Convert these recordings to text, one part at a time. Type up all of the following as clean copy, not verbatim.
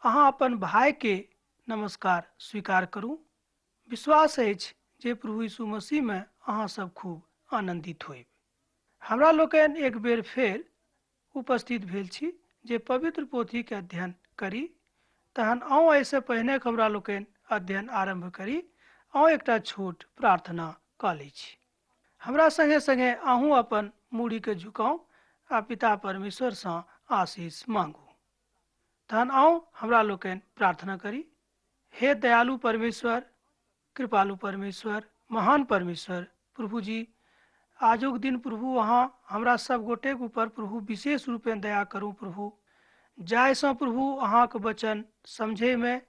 अहाँ अपन भाई के नमस्कार स्वीकार करू। विश्वास अछि जे प्रभु यीशु मसीह में अहाँ सब खूब आनंदित होइब। हमरा लोकनि एक बेर फेर उपस्थित भेल छी जे पवित्र पोथी के अध्ययन करी। तहन आउ ऐसे पहिने हमरा लोकनि अध्ययन आरंभ करी। आउ एकटा छोट प्रार्थना कऽ लै छी। हमरा संगे संगे अहूँ अपन मूड़ी के झुकाऊ आ पिता परमेश्वर से आशीष मांगू। तहन आउ हमरा लोकनि प्रार्थना करी। हे दयालु परमेश्वर, कृपालु परमेश्वर, महान परमेश्वर प्रभु जी, आजुक दिन प्रभु अहाँ हमरा सब गोटे के ऊपर प्रभु विशेष रूपे दया करू प्रभु, जाहिसँ प्रभु अहाँके वचन समझे में,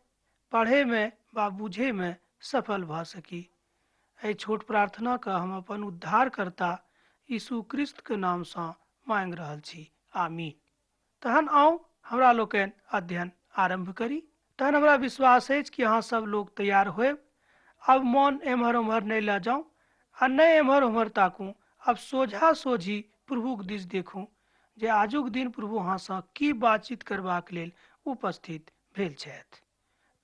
पढ़े में वा बुझे में सफल भऽ सकी। एहि छोट प्रार्थना का हम अपन उद्धारकर्ता यीशु क्रिस्त के नाम से मांग रहल छी, आमीन। तहन आउ हमरा लोकनि अध्ययन आरंभ करी। तहन हमरा विश्वास अछि कि अहाँ सब लोग तैयार होएब। अब मन एम्हर उम्हर नहीं लऽ जाऊं आ नहीं एम्हर उम्हर ताकू। अब सोझा सोझी प्रभुक दिस देखू जे आजुक दिन प्रभु अहाँ से की बातचीत करबाक लेल उपस्थित भेल छथि।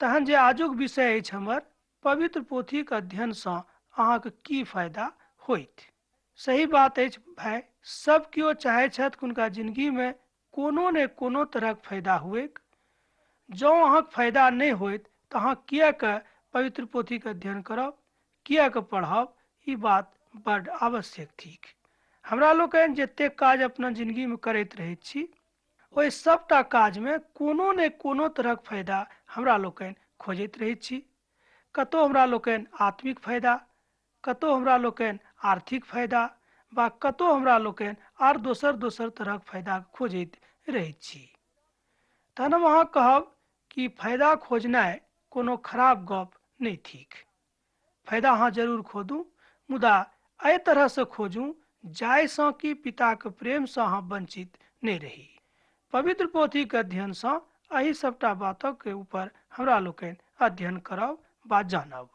तहन जे आजुक विषय अछि हमर पवित्र पोथीक अध्ययन से अहाँके की फायदा होइत। सही बात अछि भाई, सब केओ चाहे छथि हुनका जिंदगी में कोनो ने कोनो तरहक फायदा हुएक। जँ अहाँक फायदा नहीं होइत तऽ अहाँ किएक पवित्र पोथी के अध्ययन करब, किएक पढ़ब। ई बात बड़ आवश्यक थिक। हमरा लोकनि जतेक काज अपना जिंदगी में करैत रहैत छी, ओहि सबटा काज में कोनो ने कोनो तरहक फायदा हमरा लोकनि खोजैत रहैत छी। कतौ हमरा लोकनि आत्मिक फायदा, कतौ हमरा लोकनि आर्थिक फायदा, वा कतौ हमरा लोकनि आर दोसर दोसर तरहक फायदा खोजैत रहैत छी। तहन हम अहाँ कहब कि फायदा खोजनाइ कोनो खराब गप नहीं थिक। फायदा अहाँ जरूर खोजू, मुदा एहि तरह से खोजू जाहिसँ कि पिता के प्रेम से अहाँ वंचित नहीं रही। पवित्र पोथी के अध्ययन से एहि सबटा बातक के ऊपर हमरा लोकनि अध्ययन करब वा जानब।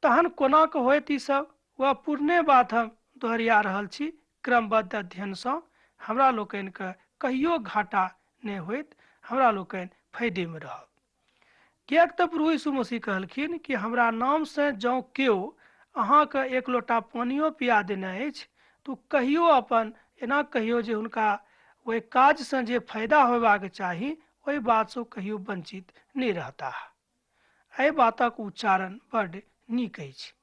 तहन कोना के होइत ई सब, वह पुरने बात हम दोहरिया रहल छी। क्रमबद्ध अध्ययन से हमरा लोकनि के कहियो घाटा नहीं होइत, हमरा लोकनि फायदे में रहब। किएक तऽ प्रभु यीशु मसीह कहलखिन कि हमरा नाम से जँ केओ अहाँके एक लोटा पानियो पिया देने अछि तो कहियो अपन एना कहियो जे हुनका ओहि काज से जे फायदा होबाक चाही ओहि बात से कहियो वंचित नहीं रहता। एहि बातक उच्चारण बड़ नीक अछि।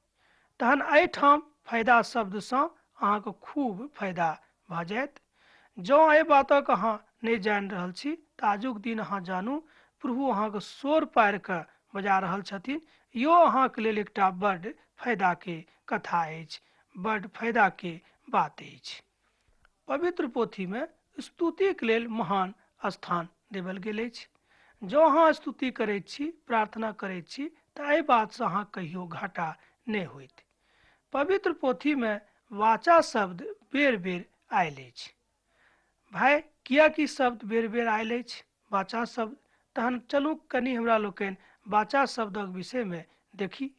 तहन एहिठाम फायदा शब्द से अहाँके खूब फायदा भऽ जायत। जँ एहि बातक अहाँ नहीं जानि रहल छी तऽ आजुक दिन अहाँ जानू प्रभु अहाँके सोर पारि कऽ बजा रहल छथिन। यो अहाँके लेल एकटा बड़ फायदा के कथा अछि, बड़ फायदा के बात अछि। पवित्र पोथी में स्तुति के लेल महान स्थान देवल गेल अछि। जँ अहाँ स्तुति करैत छी, प्रार्थना करैत छी तऽ एहि बात से अहाँ कहियो घाटा नहीं होइत। पवित्र पोथी में वाचा शब्द बेर बेर आयल अछि। भाई किएकि शब्द बेर बेर आयल अछि वाचा शब्द, तहन चलू कनि हमरा लोकनि वाचा शब्दक विषय में देखी।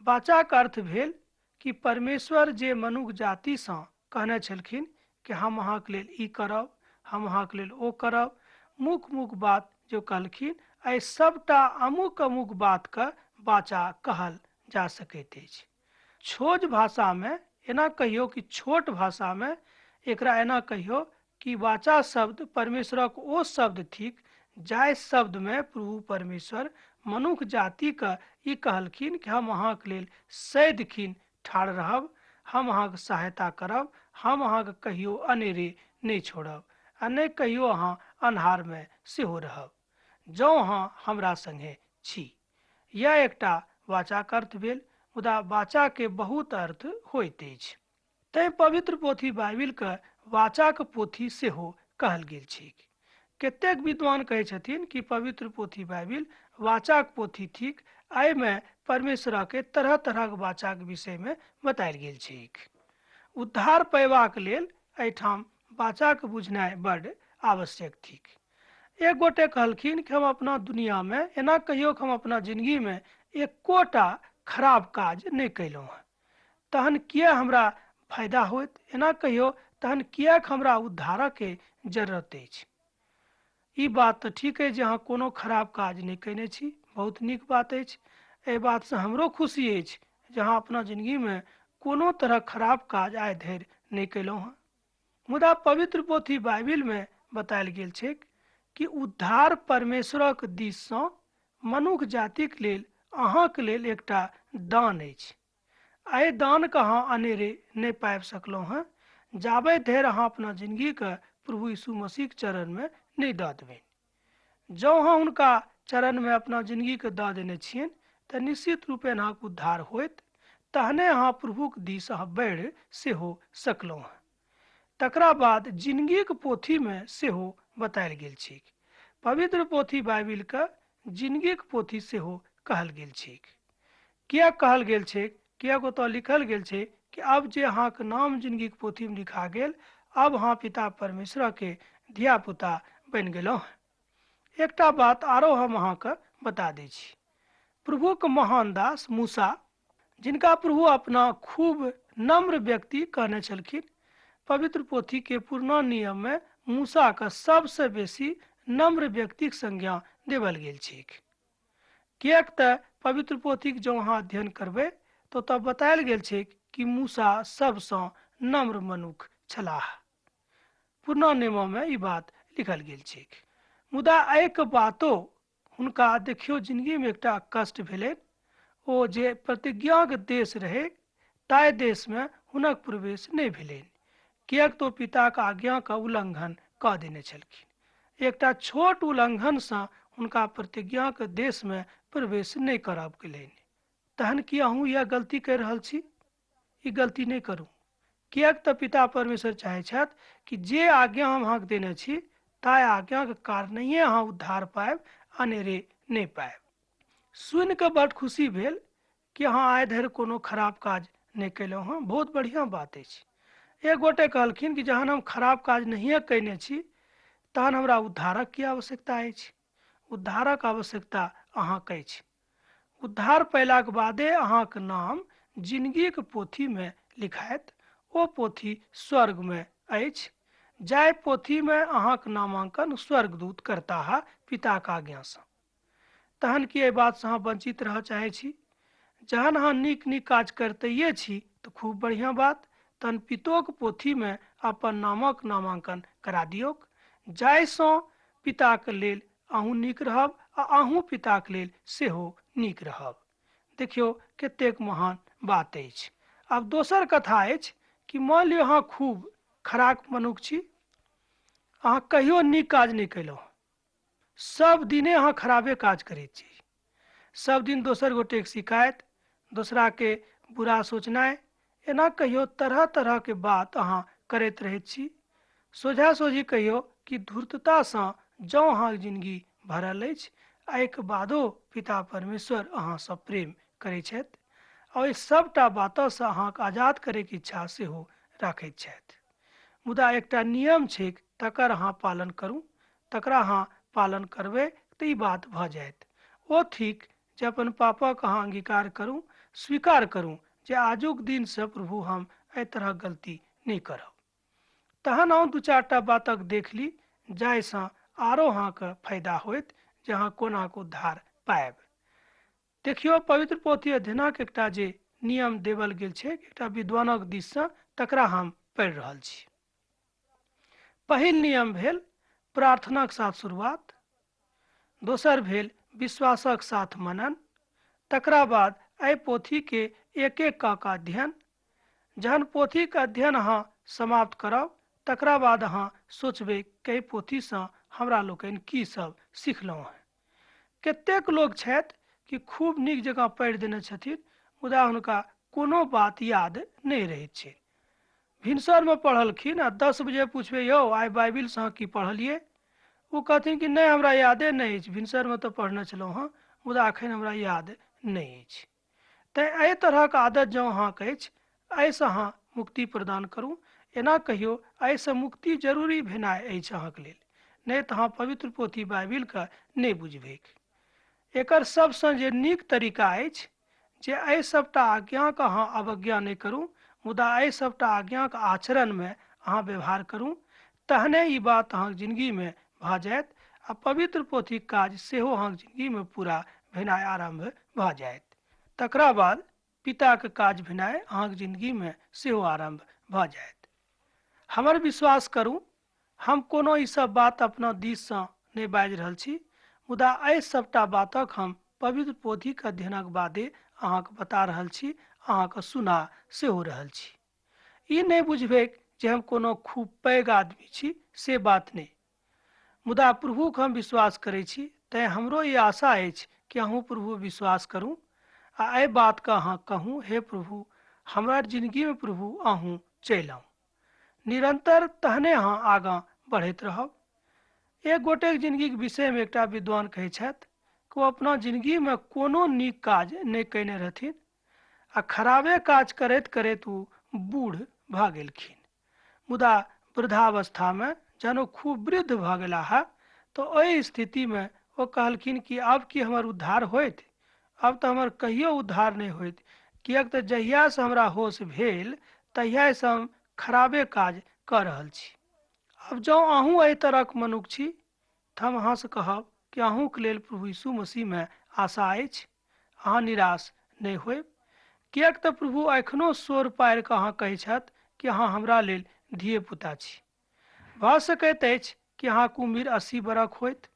वाचा के अर्थ भेल कि परमेश्वर जे मनुष्य जाति से कहने छलखिन कि हम अहाँके लेल ई करब, हम अहाँके लेल ओ करब, मुख मुख बात जो कहलखिन, एहि सबटा अमुक अमुक बात के वाचा कहल जा सकैत अछि। छोट भाषा में एना कहियो कि छोट भाषा में एकरा एना कहियो कि वाचा शब्द परमेश्वरक ओ शब्द थिक जाहि शब्द में प्रभु परमेश्वर मनुष्य जाति के ई कहलखिन कि हम अहाँके लेल सदिखिन ठाढ़ रहब, हम अहाँके सहायता करब, हम अहाँके कहियो अनेरे नहीं छोड़ब आ नहीं कहियो अहाँ अन्हार में सेहो रहब, जँ अहाँ हमरा संगे छी। यह एकटा वाचा के अर्थ भेल। मुदा वाचा के बहुत अर्थ होइत अछि। तैं पवित्र पोथी बाइबिल के वाचा के पोथी सेहो कहल गेल छै। कतेक विद्वान कहै छथिन कि पवित्र पोथी बाइबिल वाचा के पोथी थिक। एहि में परमेश्वर के तरह तरह के वाचा के विषय में बतायल गेल छै। उद्धार पयबाक लेल एहिठाम वाचा के बुझनाइ बड़ आवश्यक थिक। एक गोटे कहलखिन कि हम अपना दुनिया में एना कहियो कि हम अपना जिंदगी में एकोटा खराब काज नहीं कैलहुँ हैं, तहन किए हमरा फायदा होइत। एना कहियो तहन किएक हमरा उद्धारक के जरूरत अछि। ई बात तऽ ठीक है जे अहाँ कोनो खराब काज नहीं कयने छी, बहुत नीक बात अछि। एहि बातसँ हमरो खुशी अछि जे अहाँ अपना जिंदगीमे कोनो तरह खराब काज आइ धरि नहीं कयलहुँ हँ। मुदा पवित्र पोथी बाइबिलमे बतायल गेल छै कि उद्धार परमेश्वरक दिससँ मनुष्य जातिक लेल अहाँक लेल एकटा दान अछि। एहि दानके अहाँ अनेरे नहीं पाबि सकलहुँ हँ जाबे धरि अहाँ अपना जिंदगीके प्रभु यीशु मसीहके चरणमे नहीं दऽ देबै। जँ अहाँ हुनका चरणमे अपना जिंदगीके दऽ देने छियनि तऽ निश्चित रूपेण अहाँके उद्धार होइत, तहने अहाँ प्रभुक दिस अहाँ बढ़ि सेहो सकलहुँ हँ। तकरा बाद जिंदगीके पोथीमे सेहो बतायल गेल छै। पवित्र पोथी बाइबिलके जिंदगीके पोथी सेहो कहल गेल छै। किया कहल गेल छै? कियाक ओतऽ लिखल गेल छै कि अब जे अहाँके नाम जिंदगीके पोथीमे लिखा गेल, अब अहाँ पिता परमेश्वरके धिया पुता बनि गेलहुँ हँ। एकटा बात आरो हम अहाँके बता दै छी। प्रभुके महान दास मूसा, जिनका प्रभु अपना खूब नम्र व्यक्ति कहने छलखिन, पवित्र पोथी के पुरना नियम में मूसा का सबसे बेसी नम्र व्यक्तिक संज्ञा देवल गेल छै। किएक तऽ पवित्र पोथी के जो अहाँ अध्ययन करबै तो ओतऽ बतायल गेल छै कि मूसा सबसँ नम्र मनुख छलाह। पुरना नियम में ई बात लिखल गेल छै। मुदा एहिके बातो हुनका देखियौ जिंदगीमे एकटा कष्ट भेलनि। ओ जे प्रतिज्ञाक देश रहै ताहि देशमे हुनक प्रवेश नहीं भेलनि, किएक तो पिताक आज्ञाके उल्लंघन कऽ देने छलखिन। एकटा छोट उल्लंघनसँ हुनका प्रतिज्ञाके देशमे प्रवेश नहीं करब गेलनि। तहन कि अहूँ यह गलती कर रहल छी? ई गलती नहीं करू। किएक तऽ पिता परमेश्वर चाहै छथि कि जे आज्ञा हम अहाँके देने छी ताहि आज्ञाके कारणे अहाँ उद्धार पायब, अनेरे नहीं पायब। सुनि कऽ बड़ खुशी भेल कि अहाँ आइ धरि कोनो खराब काज नहीं कयलहुँ हँ। बहुत बढ़िआँ बात अछि। एक गोटे कहलखिन कि जहन हम खराब काज नहिए कयने छी तहन हमरा उद्धारक की आवश्यकता अछि? उद्धारक आवश्यकता अहाँके अछि। उद्धार पयलाक बादे अहाँके नाम जिंदगीके पोथीमे लिखायत। ओ पोथी स्वर्गमे अछि, जाहि पोथीमे अहाँके नामांकन स्वर्गदूत करता है पिताक आज्ञासँ। तहन कि एहि बातसँ अहाँ वंचित रहऽ चाहै छी? जहन अहाँ नीक नीक काज करतैये छी तऽ खूब बढ़िआँ बात। तहन पितोक पोथीमे अपन नामक नामांकन करा दियौक, जाहिसँ पिताके लेल अहूँ नीक रहब आ अहूँ पिताके लेल सेहो नीक रहब। देखियौ कतेक महान बात अछि। आब दोसर कथा अछि कि मान लिअ अहाँ खूब खराब मनुख छी, अहाँ कहियो नीक काज नहीं कयलहुँ, सब दिने अहाँ खराबे काज करैत छी। सब दिन दोसर गोटेके शिकायत, दोसरा के बुरा सोचनाइ, एना कहियो तरह तरह के बात अहाँ करैत रहैत छी। सोझा सोझी कहियो कि धूर्ततासँ जँ अहाँके जिंदगी भरल अछि, एहिके बादो पिता परमेश्वर अहाँसँ प्रेम करैत छथि और एहि सबटा बातसँ अहाँके आजाद करैके इच्छा सेहो राखैत छथि। मुदा एकटा नियम छै, तकर अहाँ पालन करू। तकरा अहाँ पालन करबै तऽ ई बात भऽ जायत। ओ थिक जे अपन पापक अहाँ अंगीकार करू, स्वीकार करू जे आजुक दिनसँ प्रभु हम एहि तरह गलती नहीं करब। तहन अहाँ दू चारि टा बातक देख ली जाहिसँ आरो अहाँके फायदा होइत जे अहाँ कोना कऽ उद्धार पायब। देखियौ पवित्र पोथी अध्ययनक एकटा जे नियम देवल गेल छै एकटा विद्वानक दिससँ, तकरा हम पढ़ि रहल छी। पहिल नियम भेल प्रार्थनाक साथ शुरुआत, दोसर भेल विश्वासक साथ मनन, तकरा बाद एहि पोथीके एक एक कऽ अध्ययन। जहन पोथीके अध्ययन अहाँ समाप्त करब तकरा बाद अहाँ सोचबै कि एहि पोथीसँ हमरा लोकनि की सब सिखलहुँ हैं। कतेक लोक छथि कि खूब नीक जकाँ पढ़ि देने छथिन, मुदा हुनका कोनो बात याद नहीं रहैत छै। भिनसरमे पढ़लखिन आ 10 बजे पूछबै यौ आइ बाइबिलसँ अहाँ की पढ़लियै, ओ कहथिन कि नहीं हमरा यादे नहीं अछि, भिनसरमे तऽ पढ़ने छलहुँ हँ मुदा एखन हमरा याद नहीं अछि। तैँ एहि तरहक आदत जँ अहाँके अछि, एहिसँ अहाँ मुक्ति प्रदान करू। एना कहियो एहिसँ मुक्ति जरूरी भेनाइ अछि अहाँके लेल, नहीं तऽ अहाँ पवित्र पोथी बाइबिलके नहीं बुझबै। एकर सबसँ जे नीक तरीका अछि जे एहि सबटा आज्ञाके अहाँ अवज्ञा नहीं करू, मुदा एहि सबटा आज्ञाके आचरणमे अहाँ व्यवहार करू, तहने ई बात अहाँके जिंदगीमे भऽ जायत आ पवित्र पोथीक काज सेहो अहाँक जिंदगीमे पूरा भेनाइ आरंभ भऽ जायत। तकरा बाद पिताके काज भेनाइ अहाँक जिंदगीमे सेहो आरंभ भऽ जायत। हमर विश्वास करू, हम कोनो ई सब बात अपना दिससँ नहि बाजि रहल छी, मुदा एहि सबटा बातक हम पवित्र पोथीक अध्ययनक बादे अहाँके बता रहल छी, अहाँके सुना सेहो रहल छी। ई नहीं बुझबेक जे हम कोनो खूब पैघ आदमी छी, से बात नहीं, मुदा प्रभुक हम विश्वास करै छी, तैं हमरो ई आशा अछि कि अहूँ प्रभु विश्वास करूँ आ एहि बात के अहाँ कहूँ, हे प्रभु हमरा जिंदगी में प्रभु अहूँ चलि आऊ। निरंतर तहने अहाँ आगाँ बढ़ैत रहब। एक गोटेक जिंदगीके विषयमे एकटा विद्वान कहै छथि कि ओ अपना जिंदगीमे कोनो नीक काज नहि कयने रहथिन आ खराबे काज करैत करैत ओ बूढ़ भऽ गेलखिन। मुदा वृद्धावस्थामे जहन ओ खूब वृद्ध भऽ गेला है तो ओहि स्थितिमे ओ कहलखिन कि अब की हमर उद्धार होइत? अब तऽ हमर कहियो उद्धार नहीं होइत, किएक तऽ जहियासँ हमरा होश भेल तहियासँ हम खराबे काज कऽ रहल छी। अब जँ अहूँ एहि तरहक मनुख छी तऽ हम अहाँसँ कहब कि अहूँके लेल प्रभु यीशु मसीहमे आशा अछि, अहाँ निराश नहीं होयब, किएक तऽ प्रभु एखनो स्वर पारि कऽ अहाँ कहै छथि कि अहाँ हमरा लेल धिये पुता छी। भऽ सकैत अछि कि अहाँके उम्र 80 बरख होइत,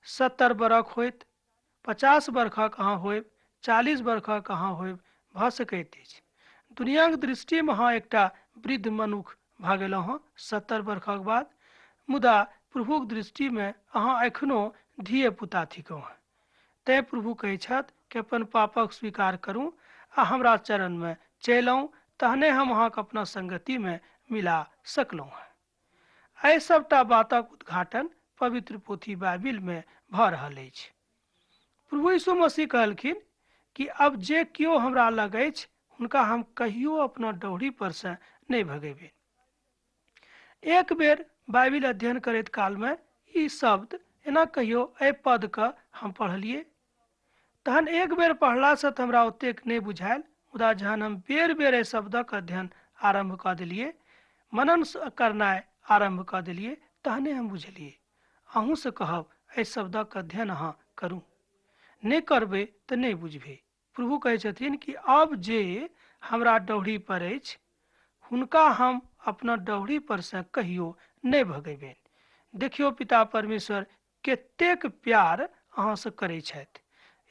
70 बरख होइत, 50 बरखक अहाँ होयब, 40 बरखक अहाँ होयब, भऽ सकैत अछि। दुनियाक दृष्टिमे अहाँ एकटा वृद्ध मनुख भऽ गेलहुँ हँ 70 बरखक बाद, मुदा प्रभुक दृष्टिमे अहाँ एखनो धिये पुता थिकहुँ हँ। तैं प्रभु कहै छथि कि अपन पापक स्वीकार करूँ आ हमरा चरणमे चलि आऊ, तहने हम अहाँके अपना संगतिमे मिला सकलहुँ हँ। एहि सबटा बातक उद्घाटन पवित्र पोथी बाइबिलमे भऽ रहल अछि। प्रभु यीशु मसीह कहलखिन कि अब जे केओ हमरा लग अछि हुनका हम कहियो अपना डौरी पर से नहीं भगेबेन। एक बेर बाइबिल अध्ययन करैत कालमे ई शब्द एना कहियो एहि पदके हम पढ़लियै, तहन एक बेर पढ़लासँ तऽ हमरा ओतेक नहीं बुझायल, मुदा जहन हम बेर बेर एहि शब्दक अध्ययन आरंभ कऽ देलियै, मनन करनाइ आरंभ कऽ देलियै, तहने हम बुझलियै। अहूँसँ कहब एहि शब्दक अध्ययन अहाँ करू, नहीं करबै तऽ नहीं बुझबै। प्रभु कहै छथिन कि अब जे हमरा डौरी पर अछि हुनका हम अपना डौरी पर से कहियो नहीं भगेबेन। देखियौ पिता परमेश्वर कतेक प्यार अहाँसँ करै छथि,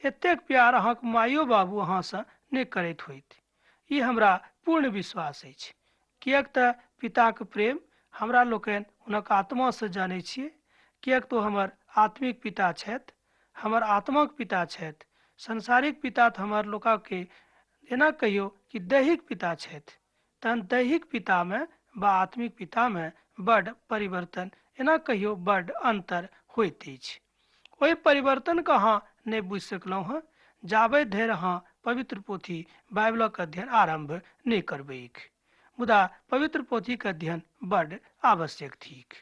एतेक प्यार अहाँके माइयो बाबू अहाँसँ नहीं करैत होइत। ई हमरा पूर्ण विश्वास अछि, किएक तऽ पिताके प्रेम हमरा लोकनि हुनक आत्मासँ जानै छियै, किएक तो हमर आत्मिक पिता छथि, हमर आत्माक पिता छथि। संसारिक पिता तऽ हमर लोकके एना कहियो कि दैहिक पिता छथि, तहन दैहिक पितामे वा आत्मिक पितामे बड़ परिवर्तन, एना कहियो बड़ अंतर होइत अछि। ओहि परिवर्तनके अहाँ नहीं बुझि सकलहुँ हँ जाबे धरि अहाँ पवित्र पोथी बाइबलक अध्ययन आरंभ नहीं करबैक। मुदा पवित्र पोथीके अध्ययन बड़ आवश्यक थिक।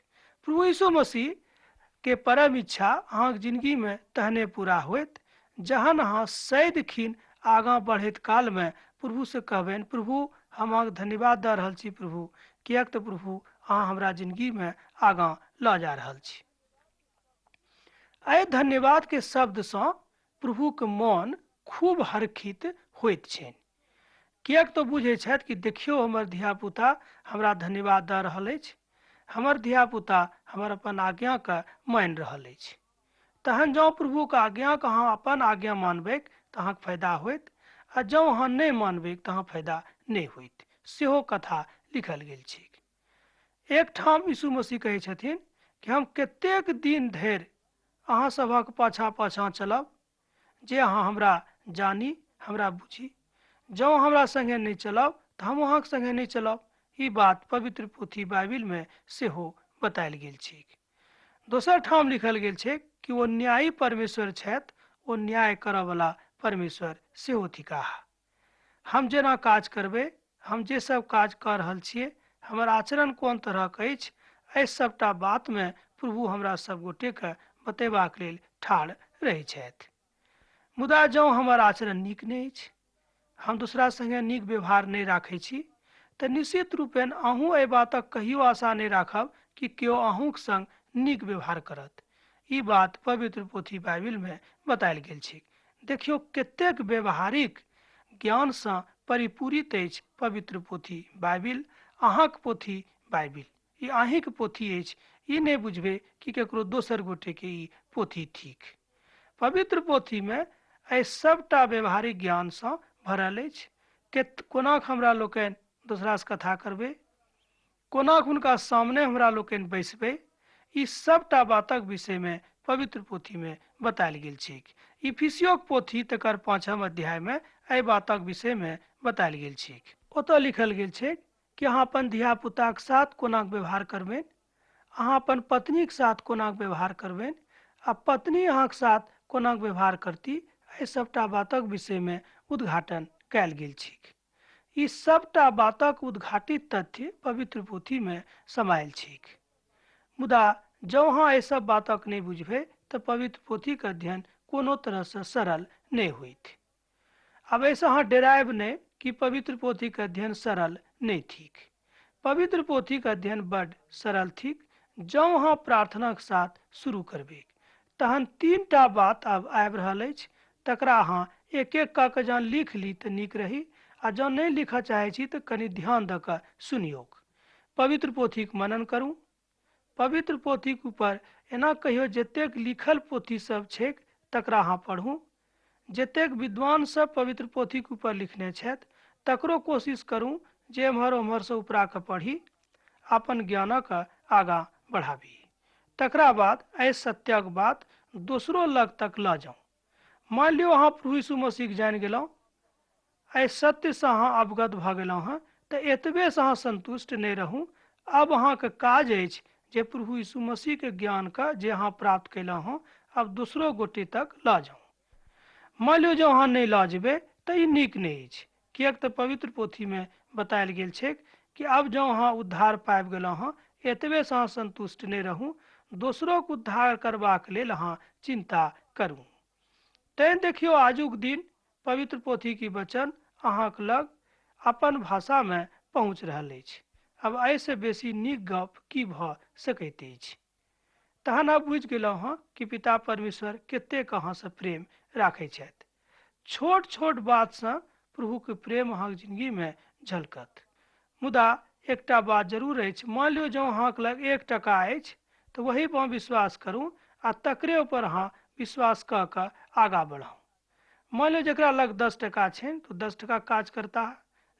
प्रभु यीशु मसीह के परम इच्छा अहाँके जिंदगीमे तहने पूरा होइत जहन अहाँ सदिखिन आगाँ बढ़ैत कालमे प्रभुसँ कहबनि, प्रभु हम अहाँके धन्यवाद दऽ रहल छी प्रभु, किएक तऽ प्रभु अहाँ हमरा जिंदगीमे आगाँ लऽ जा रहल छी। एहि धन्यवाद के शब्दसँ प्रभुके मन खूब हर्षित होइत छनि, किएक तऽ बुझै छथि कि देखियौ हमर धियापुता हमरा धन्यवाद दऽ रहल अछि, हमर धियापुता हमर अपन आज्ञाके मानि रहल अछि। तहन जँ प्रभुके आज्ञाके अहाँ अपन आज्ञा मानबै तऽ अहाँके फायदा होइत, आ जँ अहाँ नहीं मानबै तऽ अहाँ फायदा नहीं होइत। सेहो कथा लिखल गेल छै। एक ठाम यीशु मसीह कहै छथिन कि हम कतेक दिन धरि अहाँ सभक पाछाँ पाछाँ चलब, जे अहाँ हमरा जानी हमरा बुझी, जँ हमरा संगे नहीं चलब तऽ हम अहाँके संगे नहीं चलब। ई बात पवित्र पोथी बाइबिलमे सेहो बतायल गेल छै। दोसर ठाम लिखल गेल छै कि ओ न्यायी परमेश्वर छथि, ओ न्याय करयवला परमेश्वर सेहो थिकाह। हम जेना काज करबै, हम जे सब काज कऽ रहल छियै, हमर आचरण कोन तरहक अछि, एहि सबटा बातमे प्रभु हमरा सब गोटेके बतेबाक लेल ठाढ़ रहै छथि। मुदा जँ हमर आचरण नीक नहीं अछि, हम दूसरा संगे नीक व्यवहार नहीं राखै छी, तऽ निश्चित रूपेण अहूँ एहि बातक कहियो आशा नहीं राखब कि केओ अहूँक संग नीक व्यवहार करत। ई बात पवित्र पोथी बाइबिल में बतायल गेल छै। देखियो कतेक व्यवहारिक ज्ञान से परिपूरित अछि पवित्र पोथी बाइबिल। अहाँक पोथी बाइबिल ई अहींक पोथी अछि। ई नहीं बुझबे कि केकरो दोसर गोटे के ई पोथी थिक। पवित्र पोथी में एहि सबटा व्यवहारिक ज्ञान से भरल अछि। कोना हमरा लोकनि दोसरा से कथा करबे, कोना हुनका सामने हमरा लोकनि बैसबे, ई सबटा बातक विषय में पवित्र पोथी में बतायल गेल छै। इफिसियोक पोथी तकर 5 अध्याय में एहि बातक विषय में बतायल गेल छै। ओतऽ लिखल गेल छै कि अहाँ अपन धिया पुता के साथ कोना व्यवहार करबेन, अहाँ अपन पत्नी के साथ कोना व्यवहार करबेन, आ पत्नी अहाँ के साथ कोना व्यवहार करती, एहि सबटा बातक विषय में उद्घाटन कयल गेल छै। ई सबटा बातक उद्घाटित तथ्य पवित्र पोथी में समायल छै। मुदा जँ अहाँ एहि सब बातक नहीं बुझबे तो पवित्र पोथी के अध्ययन कोनो तरह से सरल नहीं होइत। अब ऐसे अहाँ डरायब नहीं कि पवित्र पोथी के अध्ययन सरल नहीं थिक। पवित्र पोथी के अध्ययन बड़ सरल थिक जँ अहाँ प्रार्थना के साथ शुरू करबे। तहन 3टा बात अब आबि रहल अछि, तकरा अहाँ एक एक कऽ के जँ लिख ली तो नीक रही, आ जँ नहीं लिखऽ चाहे छी तो कनि ध्यान दऽ कऽ सुनियौक। पवित्र पोथी के मनन करू। पवित्र पोथी के ऊपर एना कहियो जतेक लिखल पोथी सब छै तकरा अहाँ पढ़ू। जतेक विद्वान सब पवित्र पोथी के ऊपर लिखने छथि तकरो कोशिश करू जे एम्हर ओम्हर से उपरा के पढ़ी, अपन ज्ञानक आगाँ बढ़ाबी। तकरा बाद एहि सत्यक बात दोसरो लग तक लऽ जाऊ। मान लियो अहाँ प्रभु यीशु मसीह के जानि गेलहुँ, एहि सत्य से अहाँ अवगत भऽ गेलहुँ हँ, तो एतबे से अहाँ संतुष्ट नहीं रहू। अब अहाँके काज अछि जे प्रभु यीशु मसीह के ज्ञान का जे अहाँ प्राप्त कैलहुँ हँ अब दोसरो गोटे तक लऽ जाऊ। मान लियो जो अहाँ नहीं लऽ जेबै तो ई नीक नहीं अछि, किएक तऽ पवित्र पोथी में बतायल गेल छै कि अब जँ अहाँ उद्धार पाबि गेलहुँ हँ एतबे से अहाँ संतुष्ट नहीं रहू, दोसरो के उद्धार करबाक लेल अहाँ चिंता करू। तैं देखियो आजुक दिन पवित्र पोथी की वचन अहाँक लग अपन भाषा में पहुँच रहल अछि। अब एहिसँ बेसी नीक गप की भऽ सकैत अछि। तहन आब बुझि गेलहुँ हँ कि पिता परमेश्वर कतेक अहाँसँ प्रेम राखैत छथि। छोट छोट बातसँ प्रभुके प्रेम अहाँके जिंदगी में झलकत। मुदा एकटा बात जरूर अछि, मान लियो जँ अहाँके लग 1 टका अछि तो वही पर विश्वास करू आ तकरे ऊपर अहाँ विश्वास कऽ कऽ आगाँ बढ़ाऊ। मान लियो जकरा लग 10 टका छनि तो 10 टका काज करता,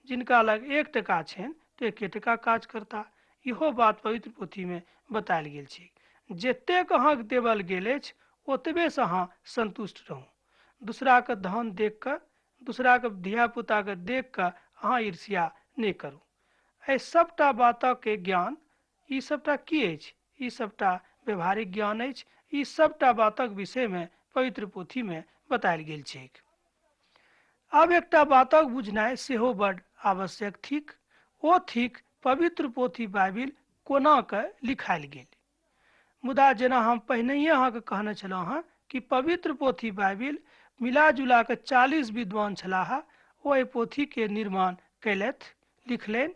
जिनका लग 1 टका छनि तो 1 टका काज करता। इहो बात पवित्र पोथी में बतायल गेल छै। जतेक अहाँके देवल गेल अछि ओतबे से अहाँ संतुष्ट रहू। दूसरा के धन देख कऽ, दूसरा के धिया पुता के देख कऽ अहाँ ईर्ष्या नहीं करू। एहि सबटा बातक के ज्ञान ई सबटा की अछि? ई सबटा व्यवहारिक ज्ञान अछि। ई सबटा बातक विषय में पवित्र पोथी में बतायल गेल छै। अब एकटा बातक बुझनाइ सेहो बड़ आवश्यक थिक, ओ थिक पवित्र पोथी बाइबिल कोना कऽ लिखायल गेल। मुदा जेना हम पहिनहिए अहाँके कहने छलहुँ हँ कि पवित्र पोथी बाइबिल मिला जुला कऽ 40 विद्वान छलाह ओ एहि पोथी के निर्माण कैलथि, लिखलनि।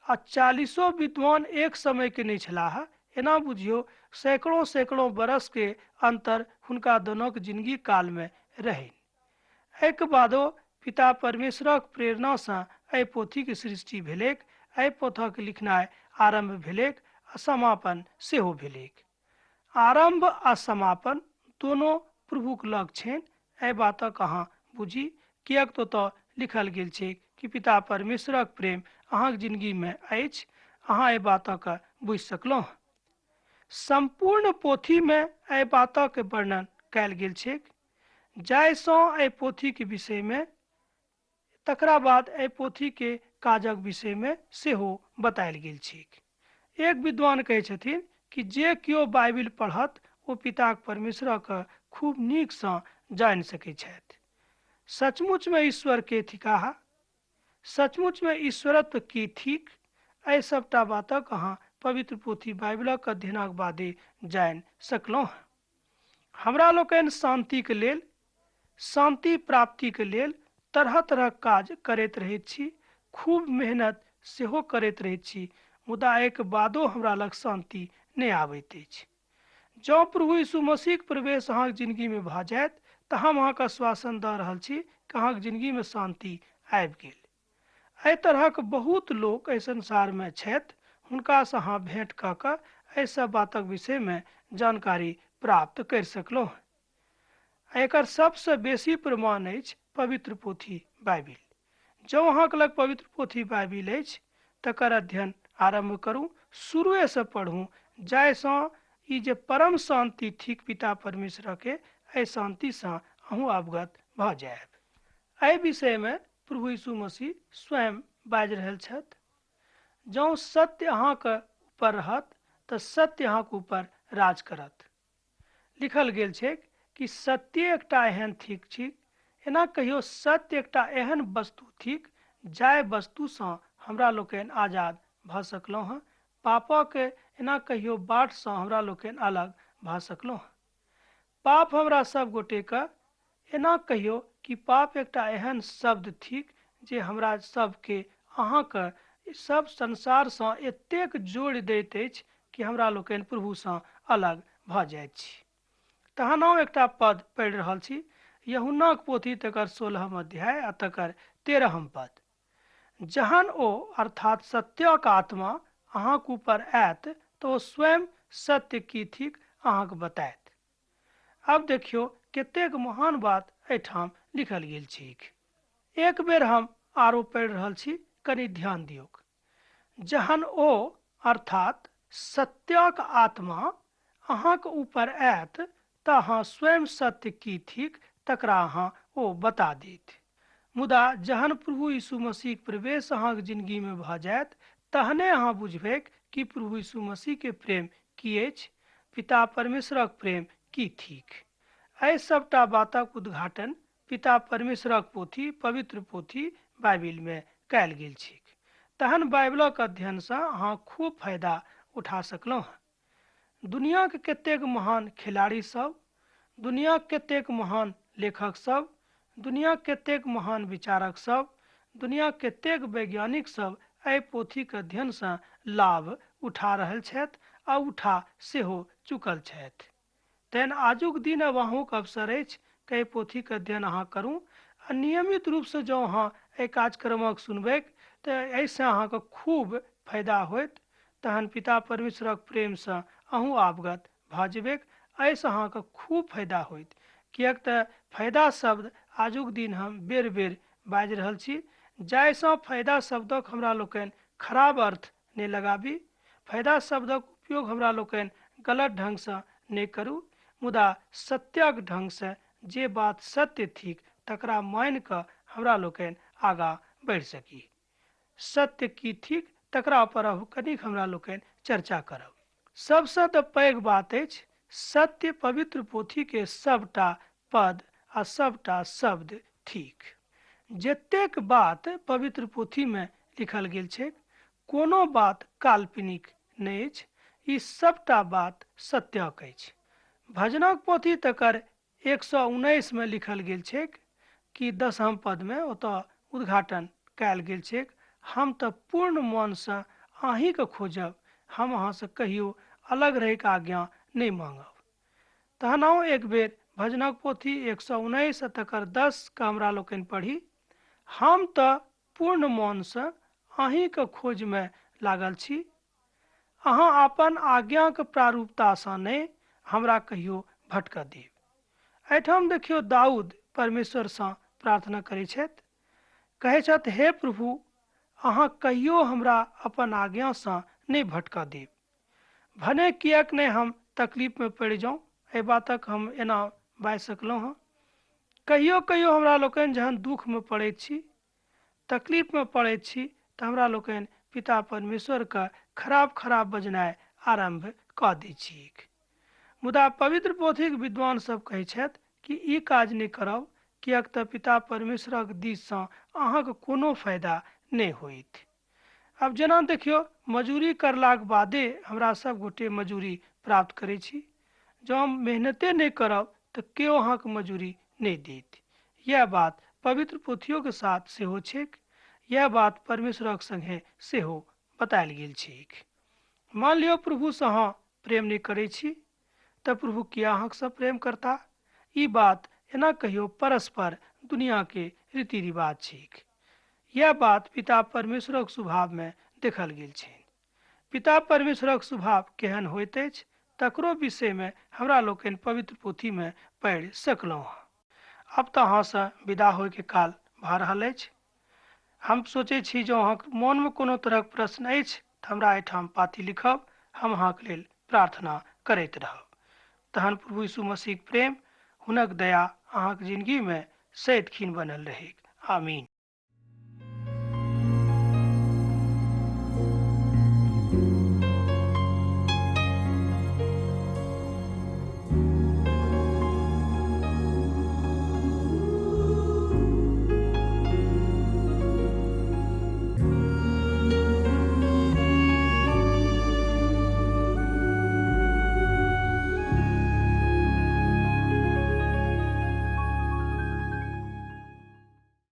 आ 40 विद्वान एक समय के नहीं छलाह। एना बुझियो सैकड़ों सैकड़ों बरस के अंतर हुनका दोनों के जिंदगी काल में रहनि। एहिके बादो पिता परमेश्वरक प्रेरणा से एहि पोथी के सृष्टि भेलैक, एहि पोथक लिखनाइ आरंभ भेलैक आ समापन सेहो भेलैक। आरंभ आ समापन दोनों प्रभुक लग छनि। एहि बातक अहाँ बुझी, किएक तो लिखल गेल छै कि पिता परमेश्वरक प्रेम अहाँक जिंदगी में अछि। अहाँ एहि बातक बुझि सकलहुँ। संपूर्ण पोथी में एहि बातक वर्णन कयल गेल छै। जाहिसँ एहि पोथी के विषय में तकरा बाद एहि पोथी के काजक विषय में सेहो बतायल गेल छै। एक विद्वान कहै छथिन कि जे केओ बाइबिल पढ़त ओ पिताक परमेश्वरक खूब नीकसँ जानि सकैत छथि। सचमुच में ईश्वर के थिकाह, सचमुच में ईश्वरत्व की थिक, एहि सबटा बातक अहाँ पवित्र पोथी बाइबिलक अध्ययनक बादे जानि सकलहुँ। हमरा लोकनि शांतिके लेल, शांति प्राप्तिके लेल तरह तरह काज करैत रहैत छी, खूब मेहनत सेहो करैत रहैत छी, मुदा एहिके बादो हमरा लग शांति नहीं आबैत अछि। जँ प्रभु यीशु मसीह के प्रवेश अहाँके जिंदगी में भऽ जायत तऽ हम अहाँके आश्वासन दऽ रहल छी कि अहाँके जिंदगी में शांति आबि गेल। एहि तरहक बहुत लोक एहि संसारमे छथि, हुनकासँ अहाँ भेँट कऽ कऽ एहि सब बातक विषयमे जानकारी प्राप्त करि सकलहुँ। एकर सबसँ बेसी प्रमाण अछि पवित्र पोथी बाइबिल। जँ अहाँके लग पवित्र पोथी बाइबिल अछि तकर अध्ययन आरम्भ करू, शुरुएसँ पढ़ू, जाहिसँ ई जे परम शांति थिक पिता परमेश्वरके, एहि शांतिसँ अहूँ अवगत भऽ जायब। एहि विषयमे प्रभु यीशु मसीह स्वयं बाजि रहल छथि। जँ सत्य अहाँके ऊपर रहत तऽ सत्य अहाँके ऊपर राज करत। लिखल गेल छै कि सत्य एकटा एहन थिक छी, एना कहियो सत्य एकटा एहन वस्तु थिक जाहि वस्तुसँ हमरा लोकनि आजाद भऽ सकलहुँ हँ। पापके एना कहियो बाटसँ हमरा लोकनि अलग भऽ सकलहुँ हँ। पाप हमरा सब गोटेके एना कहियो कि पाप एकटा एहन शब्द थिक जे हमरा सबके अहाँके सब संसारसँ एतेक जोड़ि दैत अछि कि हमरा लोकनि प्रभुसँ अलग भऽ जाइत छी। तहन हम एकटा पद पढ़ि रहल छी, यूहन्नाक पोथी तकर 16 अध्याय आ तकर 13 पद। जहन ओ अर्थात सत्यक आत्मा अहाँके ऊपर आयत तऽ ओ स्वयं सत्य की थिक अहाँके बतायत। अब देखियो कतेक महान बात एहिठाम लिखल गेल छै। एक बेर हम आरो पढ़ि रहल छी, कनि ध्यान दियौ। जहन ओ अर्थात सत्यक आत्मा अहाँके ऊपर आयत तऽ अहाँ स्वयं सत्य की थिक तकरा अहाँ ओ बता देत। मुदा जहन प्रभु यीशु मसीह प्रवेश अहाँके जिंदगी में भऽ जायत तहने अहाँ बुझबैक कि प्रभु यीशु मसीह के प्रेम की अछि, पिता परमेश्वरक प्रेम की थिक। एहि सबटा बातक उद्घाटन पिता परमेश्वरक पोथी पवित्र पोथी बाइबिल में कयल गेल छै। तहन बाइबलक अध्ययनसँ अहाँ खूब फायदा उठा सकलहुँ हँ। दुनिया के कतेक महान खिलाड़ी सब, दुनिया के कतेक महान लेखक सब, दुनिया के कतेक महान विचारक सब, दुनिया के कतेक वैज्ञानिक सब एहि पोथीके अध्ययनसँ लाभ उठा रहल छथि आ उठा सेहो चुकल छथि। तेहन आजुक दिन अब अहूँके अवसर अछि कि एहि पोथीके अध्ययन अहाँ करू आ नियमित रूपसँ जँ अहाँ एहि कार्यक्रमक सुनबैक तऽ एहिसँ अहाँके खूब फायदा होयत। तहन पिता परमेश्वरक प्रेमसँ अहूँ अवगत भऽ जेबैक, एहिसँ अहाँके खूब फायदा होयत। किएक तऽ फायदा शब्द आजुक दिन हम बेर बेर बाजि रहल छी, जाहिसँ फायदा शब्दक हमरा लोकनि खराब अर्थ नहि लगाबी, फायदा शब्दक उपयोग हमरा लोकनि गलत ढङ्गसँ नहि करू, मुदा सत्यक ढङ्गसँ जे बात सत्य थिक तकरा मानि कऽ हमरा लोकनि आगाँ बढ़ि सकी। सत्य की थिक तकरा पर अब कनिक हमरा लोकनि चर्चा करब। सबसँ तऽ पैघ बात अछि सत्य पवित्र पोथीके सबटा पद आ सबटा शब्द थिक। जतेक बात पवित्र पोथीमे लिखल गेल छै कोनो बात काल्पनिक नहि अछि, ई सबटा बात सत्यक अछि। भजनक पोथी तकर 119 में लिखल गेल छै कि 10 पदमे ओतऽ उद्घाटन कयल गेल छै, हम तऽ पूर्ण मनसँ अहीँके खोजब, हम अहाँसँ कहियो अलग रहैके आज्ञा नहि मांगब। तहन आउ एक बेर भजनक पोथी 119 तकर 10 का हमरा लोकनि पढ़ी। हम तऽ पूर्ण मनसँ अहीँके खोजमे लागल छी, अहाँ अपन आज्ञाके प्रारूपतासँ नहि हमरा कहियो भटकऽ देब। एहिठाम देखियौ दाऊद परमेश्वरसँ प्रार्थना करै छथि, कहै छथि हे प्रभु अहाँ कहियो हमरा अपन आज्ञासँ नहि भटकऽ देब। भने किएक नहि हम तकलीफमे पड़ि जाऊँ, एहि बातक हम एना बाजि सकलहुँ हँ। कहियो कहियो हमरा लोकनि जहन दुःखमे पड़ैत छी, तकलीफमे पड़ैत छी तऽ हमरा लोकनि पिता परमेश्वरके खराब खराब बजनाइ आरम्भ कऽ दै छी। मुदा पवित्र पोथीके विद्वान सब कहै छथि कि ई काज नहि करब, किएक तऽ पिता परमेश्वरक दिससँ अहाँके कोनो फायदा नहि होइत। अब जेना देखियौ मजूरी करलाक बादे हमरा सब गोटे मजूरी प्राप्त करै छी, जँ हम मेहनते नहि करब तऽ केओ अहाँके मजूरी नहि देत। यह बात पवित्र पोथियों के साथ सेहो छै, यह बात परमेश्वरक संगे सेहो बतायल गेल छै। मान लियो प्रभुसँ अहाँ प्रेम नहि करै छी तऽ प्रभु किया अहाँसँ प्रेम करता। ई बात एना कहियो परस्पर दुनिया के रीति रिवाज छिक। यह बात पिता परमेश्वरक स्वभाव में देखल गेल छै। पिता परमेश्वरक स्वभाव केहन होइत अछि तकरो विषय में हमरा लोकनि पवित्र पोथी में पढ़ि सकलहुँ हँ। अब तऽ अहाँसँ विदा होयके काल भऽ रहल अछि। हम सोचै छी जँ अहाँक मोनमे कोनो तरहक प्रश्न अछि तऽ हमरा एहिठाम पाती लिखब, हम अहाँक लेल प्रार्थना करैत रहब। तहन प्रभु यीशु मसीहक प्रेम, हुनक दया अहाँक जिंदगी में सदिखन बनल रहेक। आमीन।